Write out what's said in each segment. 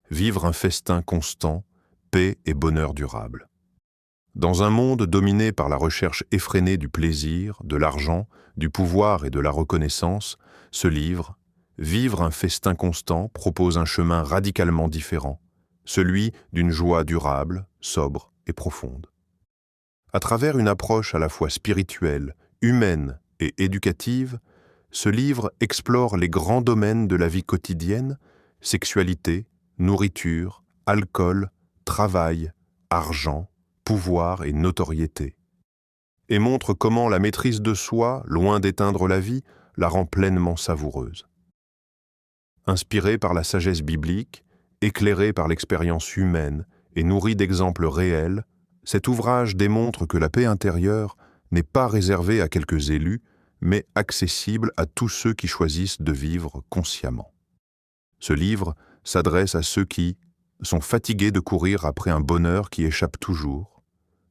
vivre un festin constant, paix et bonheur durable. Dans un monde dominé par la recherche effrénée du plaisir, de l'argent, du pouvoir et de la reconnaissance, ce livre, Vivre un festin constant, propose un chemin radicalement différent, celui d'une joie durable, sobre et profonde. À travers une approche à la fois spirituelle, humaine et éducative, ce livre explore les grands domaines de la vie quotidienne, sexualité, nourriture, alcool, travail, argent, pouvoir et notoriété, et montre comment la maîtrise de soi, loin d'éteindre la vie, la rend pleinement savoureuse. Inspiré par la sagesse biblique, éclairé par l'expérience humaine et nourri d'exemples réels, cet ouvrage démontre que la paix intérieure n'est pas réservée à quelques élus, mais accessible à tous ceux qui choisissent de vivre consciemment. Ce livre s'adresse à ceux qui sont fatigués de courir après un bonheur qui échappe toujours,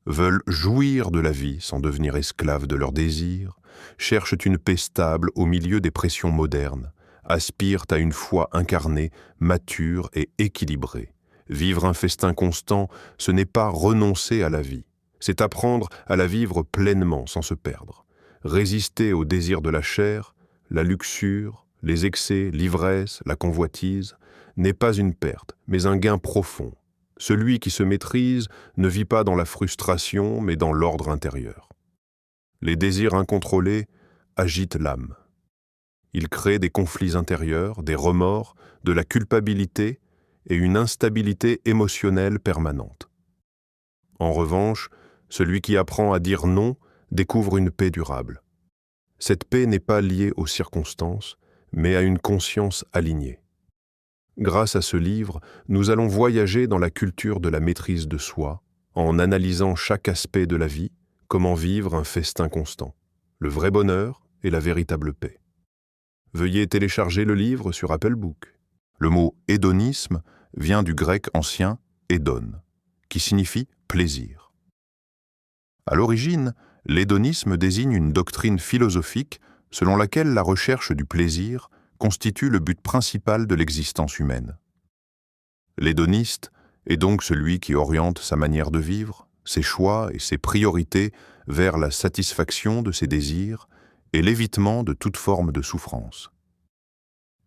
veulent jouir de la vie sans devenir esclaves de leurs désirs, cherchent une paix stable au milieu des pressions modernes, aspirent à une foi incarnée, mature et équilibrée. Vivre un festin constant, ce n'est pas renoncer à la vie, c'est apprendre à la vivre pleinement sans se perdre. Résister aux désirs de la chair, la luxure, les excès, l'ivresse, la convoitise, n'est pas une perte, mais un gain profond. Celui qui se maîtrise ne vit pas dans la frustration, mais dans l'ordre intérieur. Les désirs incontrôlés agitent l'âme. Ils créent des conflits intérieurs, des remords, de la culpabilité et une instabilité émotionnelle permanente. En revanche, celui qui apprend à dire non découvre une paix durable. Cette paix n'est pas liée aux circonstances, mais à une conscience alignée. Grâce à ce livre, nous allons voyager dans la culture de la maîtrise de soi, en analysant chaque aspect de la vie, comment vivre un festin constant, le vrai bonheur et la véritable paix. Veuillez télécharger le livre sur Apple Book. Le mot « hédonisme » vient du grec ancien « hédon », qui signifie « plaisir ». À l'origine, l'hédonisme désigne une doctrine philosophique selon laquelle la recherche du plaisir constitue le but principal de l'existence humaine. L'hédoniste est donc celui qui oriente sa manière de vivre, ses choix et ses priorités vers la satisfaction de ses désirs et l'évitement de toute forme de souffrance.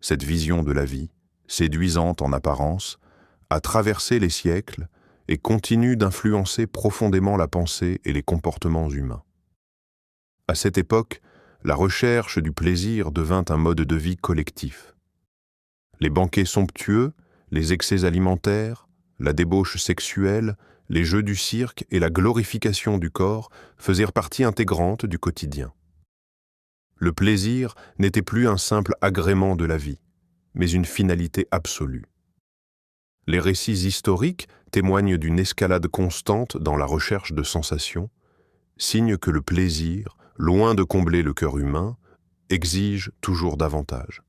Cette vision de la vie, séduisante en apparence, a traversé les siècles et continue d'influencer profondément la pensée et les comportements humains. À cette époque, la recherche du plaisir devint un mode de vie collectif. Les banquets somptueux, les excès alimentaires, la débauche sexuelle, les jeux du cirque et la glorification du corps faisaient partie intégrante du quotidien. Le plaisir n'était plus un simple agrément de la vie, mais une finalité absolue. Les récits historiques témoignent d'une escalade constante dans la recherche de sensations, signe que le plaisir, loin de combler le cœur humain, exige toujours davantage.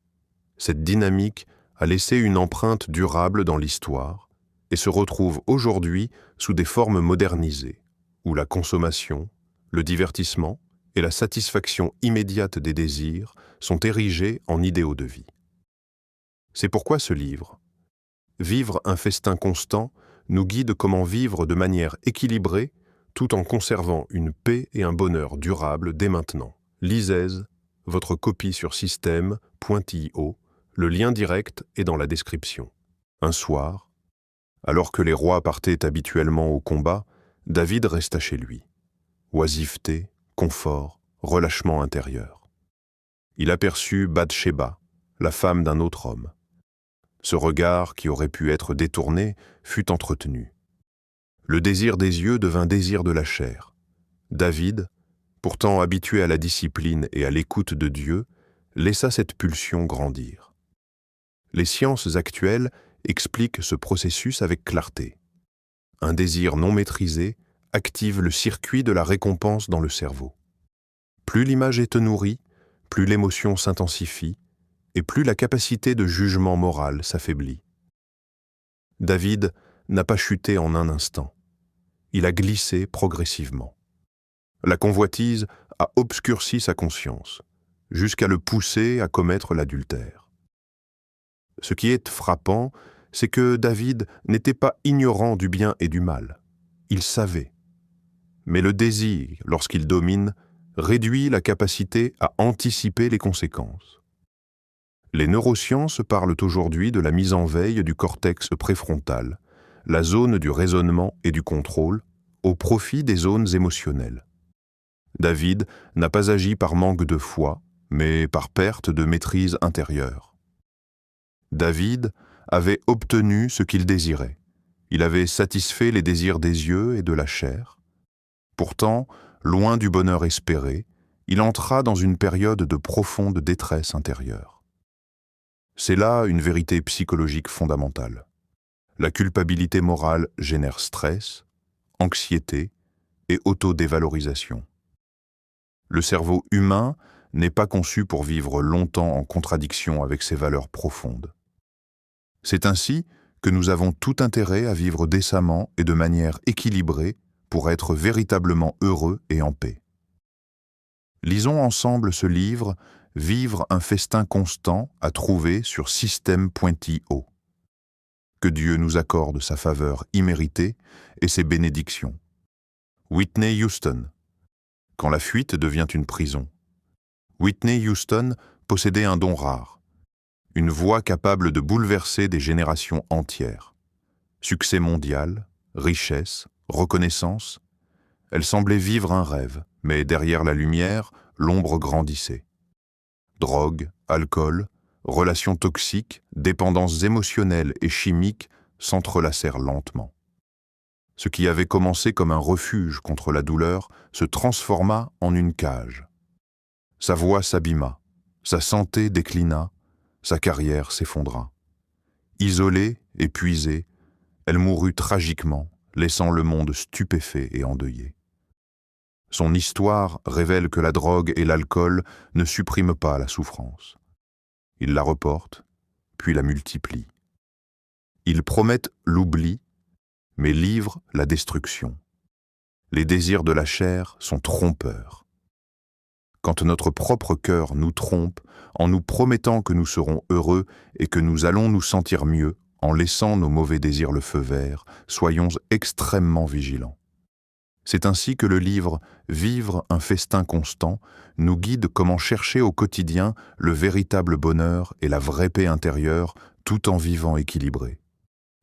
Cette dynamique a laissé une empreinte durable dans l'histoire et se retrouve aujourd'hui sous des formes modernisées, où la consommation, le divertissement et la satisfaction immédiate des désirs sont érigés en idéaux de vie. C'est pourquoi ce livre, Vivre un festin constant, nous guide comment vivre de manière équilibrée tout en conservant une paix et un bonheur durable dès maintenant. Lisez votre copie sur système.io, le lien direct est dans la description. Un soir, alors que les rois partaient habituellement au combat, David resta chez lui. Oisiveté, confort, relâchement intérieur. Il aperçut Bathsheba, la femme d'un autre homme. Ce regard, qui aurait pu être détourné, fut entretenu. Le désir des yeux devint désir de la chair. David, pourtant habitué à la discipline et à l'écoute de Dieu, laissa cette pulsion grandir. Les sciences actuelles expliquent ce processus avec clarté. Un désir non maîtrisé active le circuit de la récompense dans le cerveau. Plus l'image est nourrie, plus l'émotion s'intensifie, et plus la capacité de jugement moral s'affaiblit. David n'a pas chuté en un instant. Il a glissé progressivement. La convoitise a obscurci sa conscience, jusqu'à le pousser à commettre l'adultère. Ce qui est frappant, c'est que David n'était pas ignorant du bien et du mal. Il savait. Mais le désir, lorsqu'il domine, réduit la capacité à anticiper les conséquences. Les neurosciences parlent aujourd'hui de la mise en veille du cortex préfrontal, la zone du raisonnement et du contrôle, au profit des zones émotionnelles. David n'a pas agi par manque de foi, mais par perte de maîtrise intérieure. David avait obtenu ce qu'il désirait. Il avait satisfait les désirs des yeux et de la chair. Pourtant, loin du bonheur espéré, il entra dans une période de profonde détresse intérieure. C'est là une vérité psychologique fondamentale. La culpabilité morale génère stress, anxiété et autodévalorisation. Le cerveau humain n'est pas conçu pour vivre longtemps en contradiction avec ses valeurs profondes. C'est ainsi que nous avons tout intérêt à vivre décemment et de manière équilibrée pour être véritablement heureux et en paix. Lisons ensemble ce livre « Vivre un festin constant » à trouver sur système.io. Que Dieu nous accorde sa faveur imméritée et ses bénédictions. Whitney Houston. Quand la fuite devient une prison. Whitney Houston possédait un don rare, une voix capable de bouleverser des générations entières. Succès mondial, richesse, reconnaissance, elle semblait vivre un rêve, mais derrière la lumière, l'ombre grandissait. Drogue, alcool, relations toxiques, dépendances émotionnelles et chimiques s'entrelacèrent lentement. Ce qui avait commencé comme un refuge contre la douleur se transforma en une cage. Sa voix s'abîma, sa santé déclina, sa carrière s'effondra. Isolée, épuisée, elle mourut tragiquement, laissant le monde stupéfait et endeuillé. Son histoire révèle que la drogue et l'alcool ne suppriment pas la souffrance. Ils la reportent, puis la multiplient. Ils promettent l'oubli, mais livrent la destruction. Les désirs de la chair sont trompeurs. Quand notre propre cœur nous trompe en nous promettant que nous serons heureux et que nous allons nous sentir mieux en laissant nos mauvais désirs le feu vert, soyons extrêmement vigilants. C'est ainsi que le livre « Vivre un festin constant » nous guide comment chercher au quotidien le véritable bonheur et la vraie paix intérieure tout en vivant équilibré.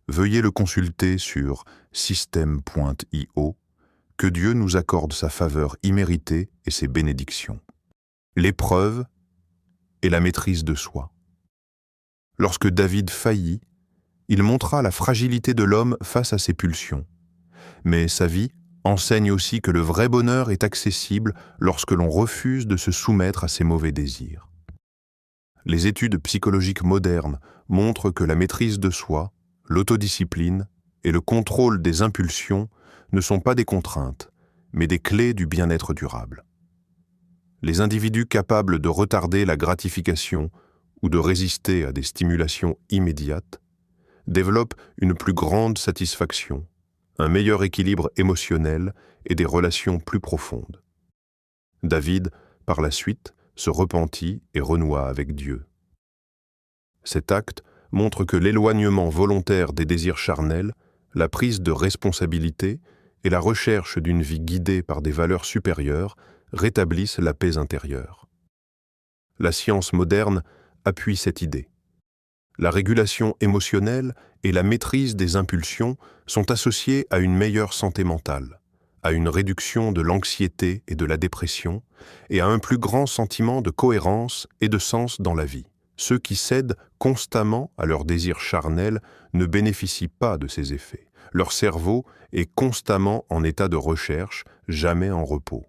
Veuillez le consulter sur système.io. Que Dieu nous accorde sa faveur imméritée et ses bénédictions. L'épreuve et la maîtrise de soi. Lorsque David faillit, il montra la fragilité de l'homme face à ses pulsions. Mais sa vie enseigne aussi que le vrai bonheur est accessible lorsque l'on refuse de se soumettre à ses mauvais désirs. Les études psychologiques modernes montrent que la maîtrise de soi, l'autodiscipline et le contrôle des impulsions ne sont pas des contraintes, mais des clés du bien-être durable. Les individus capables de retarder la gratification ou de résister à des stimulations immédiates développent une plus grande satisfaction, un meilleur équilibre émotionnel et des relations plus profondes. David, par la suite, se repentit et renoua avec Dieu. Cet acte montre que l'éloignement volontaire des désirs charnels, la prise de responsabilité et la recherche d'une vie guidée par des valeurs supérieures rétablissent la paix intérieure. La science moderne appuie cette idée. La régulation émotionnelle et la maîtrise des impulsions sont associées à une meilleure santé mentale, à une réduction de l'anxiété et de la dépression et à un plus grand sentiment de cohérence et de sens dans la vie. Ceux qui cèdent constamment à leurs désirs charnels ne bénéficient pas de ces effets. Leur cerveau est constamment en état de recherche, jamais en repos.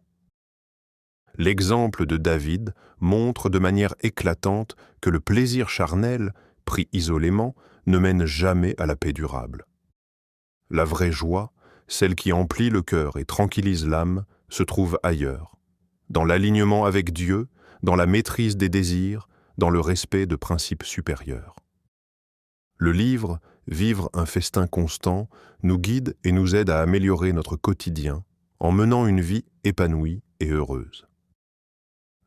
L'exemple de David montre de manière éclatante que le plaisir charnel, pris isolément, ne mène jamais à la paix durable. La vraie joie, celle qui emplit le cœur et tranquillise l'âme, se trouve ailleurs, dans l'alignement avec Dieu, dans la maîtrise des désirs, dans le respect de principes supérieurs. Le livre « Vivre un festin constant » nous guide et nous aide à améliorer notre quotidien en menant une vie épanouie et heureuse.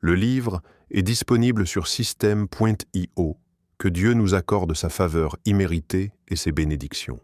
Le livre est disponible sur système.io. Que Dieu nous accorde sa faveur imméritée et ses bénédictions.